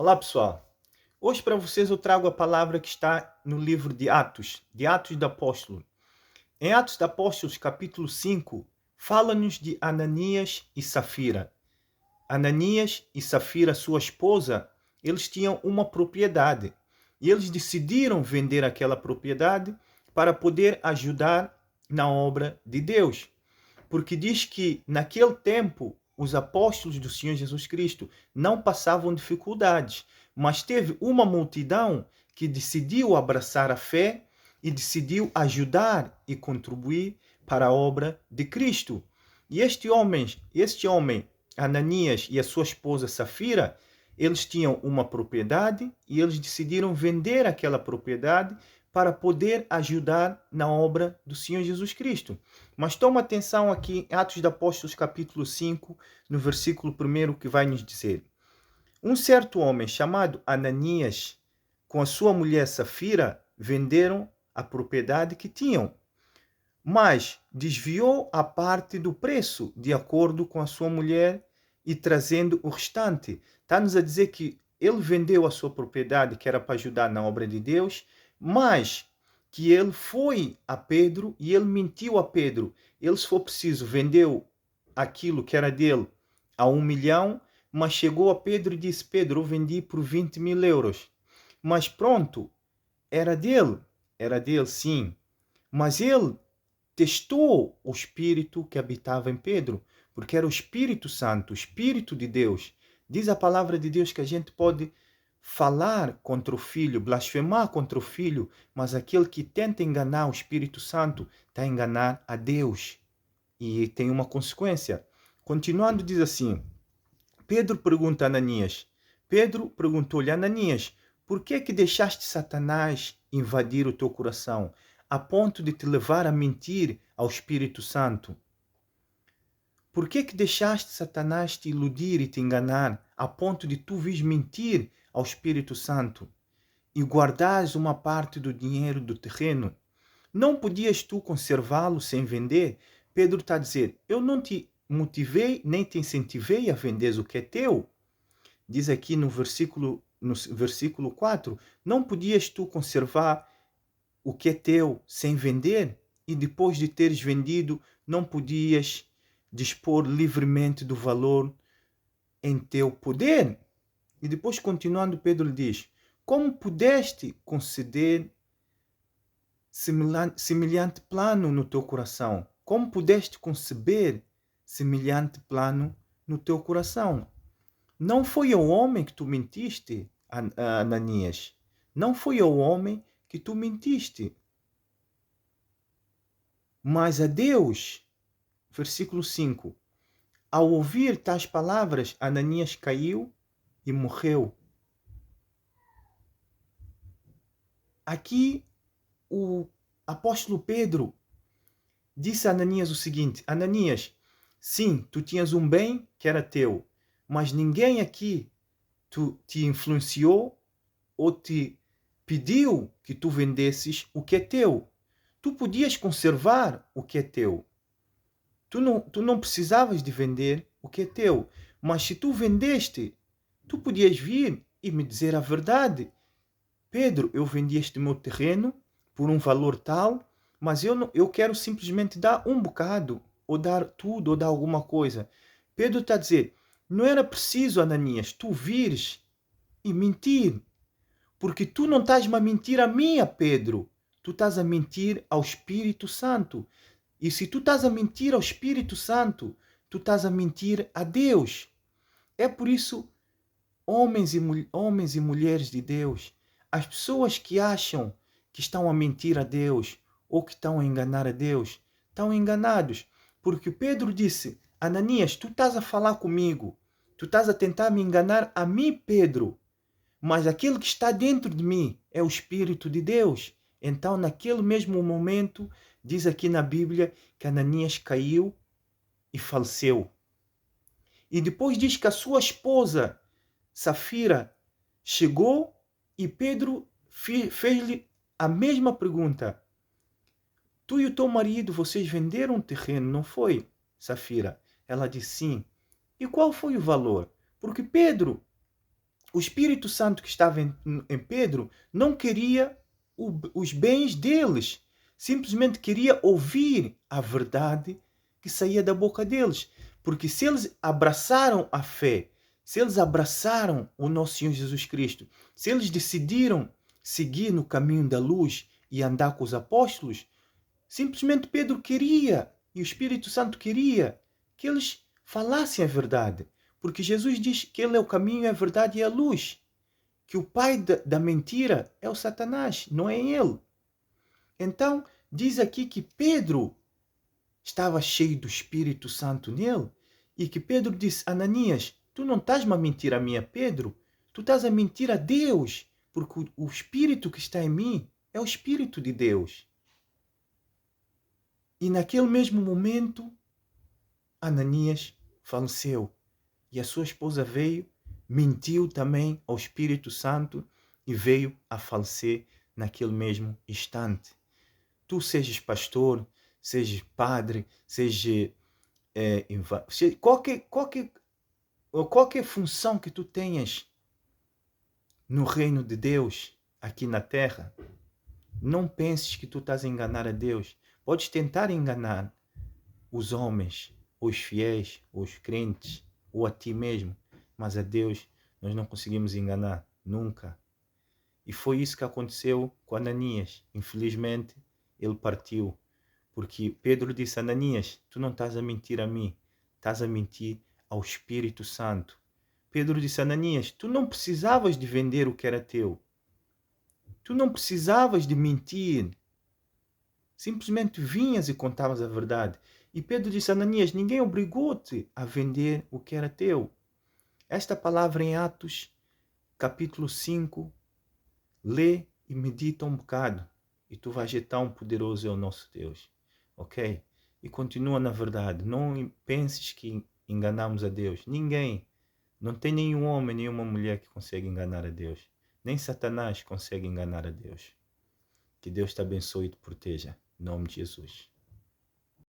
Olá pessoal, hoje para vocês eu trago a palavra que está no livro de Atos do Apóstolo. Em Atos dos Apóstolos, capítulo 5, fala-nos de Ananias e Safira. Ananias e Safira, sua esposa, eles tinham uma propriedade e eles decidiram vender aquela propriedade para poder ajudar na obra de Deus. Porque diz que naquele tempo os apóstolos do Senhor Jesus Cristo não passavam dificuldades, mas teve uma multidão que decidiu abraçar a fé e decidiu ajudar e contribuir para a obra de Cristo. E este homem, Ananias e a sua esposa Safira, eles tinham uma propriedade e eles decidiram vender aquela propriedade para poder ajudar na obra do Senhor Jesus Cristo. Mas toma atenção aqui em Atos dos Apóstolos, capítulo 5, no versículo 1, que vai nos dizer: um certo homem chamado Ananias, com a sua mulher Safira, venderam a propriedade que tinham, mas desviou a parte do preço de acordo com a sua mulher e trazendo o restante. Está-nos a dizer que ele vendeu a sua propriedade, que era para ajudar na obra de Deus, mas que ele foi a Pedro e ele mentiu a Pedro. Ele, se for preciso, vendeu aquilo que era dele a 1 milhão, mas chegou a Pedro e disse: Pedro, eu vendi por 20 mil euros. Mas pronto, era dele sim. Mas ele testou o Espírito que habitava em Pedro, porque era o Espírito Santo, o Espírito de Deus. Diz a palavra de Deus que a gente pode falar contra o Filho, blasfemar contra o Filho, mas aquele que tenta enganar o Espírito Santo está a enganar a Deus. E tem uma consequência. Continuando, diz assim: Pedro pergunta a Ananias. Pedro perguntou-lhe: Ananias, por que deixaste Satanás invadir o teu coração, a ponto de te levar a mentir ao Espírito Santo? Por que deixaste Satanás te iludir e te enganar, a ponto de tu vis mentir ao Espírito Santo e guardares uma parte do dinheiro do terreno? Não podias tu conservá-lo sem vender? Pedro está a dizer: eu não te motivei nem te incentivei a vender o que é teu. Diz aqui no versículo 4, não podias tu conservar o que é teu sem vender? E depois de teres vendido, não podias dispor livremente do valor em teu poder? E depois, continuando, Pedro diz: como pudeste conceder semelhante plano no teu coração? Como pudeste conceber semelhante plano no teu coração? Não foi ao homem que tu mentiste, Ananias. Não foi ao homem que tu mentiste, mas a Deus. Versículo 5. Ao ouvir tais palavras, Ananias caiu e morreu. Aqui o apóstolo Pedro disse a Ananias o seguinte: Ananias, sim, tu tinhas um bem que era teu, mas ninguém aqui te influenciou ou te pediu que tu vendesses o que é teu. Tu podias conservar o que é teu. Tu não precisavas de vender o que é teu. Mas se tu vendeste, tu podias vir e me dizer a verdade. Pedro, eu vendi este meu terreno por um valor tal, mas eu quero simplesmente dar um bocado, ou dar tudo, ou dar alguma coisa. Pedro está a dizer: não era preciso, Ananias, tu vires e mentir. Porque tu não estás a mentir a mim, Pedro. Tu estás a mentir ao Espírito Santo. E se tu estás a mentir ao Espírito Santo, tu estás a mentir a Deus. É por isso, homens e mulheres de Deus, as pessoas que acham que estão a mentir a Deus ou que estão a enganar a Deus, estão enganados. Porque Pedro disse: Ananias, tu estás a falar comigo, tu estás a tentar me enganar a mim, Pedro, mas aquele que está dentro de mim é o Espírito de Deus. Então, naquele mesmo momento, diz aqui na Bíblia que Ananias caiu e faleceu. E depois diz que a sua esposa, Safira, chegou e Pedro fez-lhe a mesma pergunta: tu e o teu marido, vocês venderam um terreno, não foi, Safira? Ela disse sim. E qual foi o valor? Porque Pedro o Espírito Santo que estava em Pedro não queria os bens deles. Simplesmente queria ouvir a verdade que saía da boca deles. Porque se eles abraçaram a fé, se eles abraçaram o nosso Senhor Jesus Cristo, se eles decidiram seguir no caminho da luz e andar com os apóstolos, simplesmente Pedro queria e o Espírito Santo queria que eles falassem a verdade. Porque Jesus diz que Ele é o caminho, a verdade e a luz. Que o pai da mentira é o Satanás, não é ele. Então, diz aqui que Pedro estava cheio do Espírito Santo nele e que Pedro disse: Ananias, tu não estás-me a mentir a mim, a Pedro, tu estás a mentir a Deus, porque o Espírito que está em mim é o Espírito de Deus. E naquele mesmo momento, Ananias faleceu e a sua esposa veio, mentiu também ao Espírito Santo e veio a falecer naquele mesmo instante. Tu sejas pastor, sejas padre, seja qualquer função que tu tenhas no reino de Deus aqui na terra, não penses que tu estás a enganar a Deus. Podes tentar enganar os homens, os fiéis, os crentes, ou a ti mesmo, mas a Deus nós não conseguimos enganar, nunca. E foi isso que aconteceu com Ananias. Infelizmente, ele partiu, porque Pedro disse: Ananias, tu não estás a mentir a mim, estás a mentir ao Espírito Santo. Pedro disse: Ananias, tu não precisavas de vender o que era teu, tu não precisavas de mentir, simplesmente vinhas e contavas a verdade. E Pedro disse: Ananias, ninguém obrigou-te a vender o que era teu. Esta palavra em Atos, capítulo 5, lê e medita um bocado e tu vais ver tão poderoso é o nosso Deus, ok? E continua na verdade, não penses que enganamos a Deus, ninguém, não tem nenhum homem, nenhuma mulher que consegue enganar a Deus, nem Satanás consegue enganar a Deus. Que Deus te abençoe e te proteja, em nome de Jesus.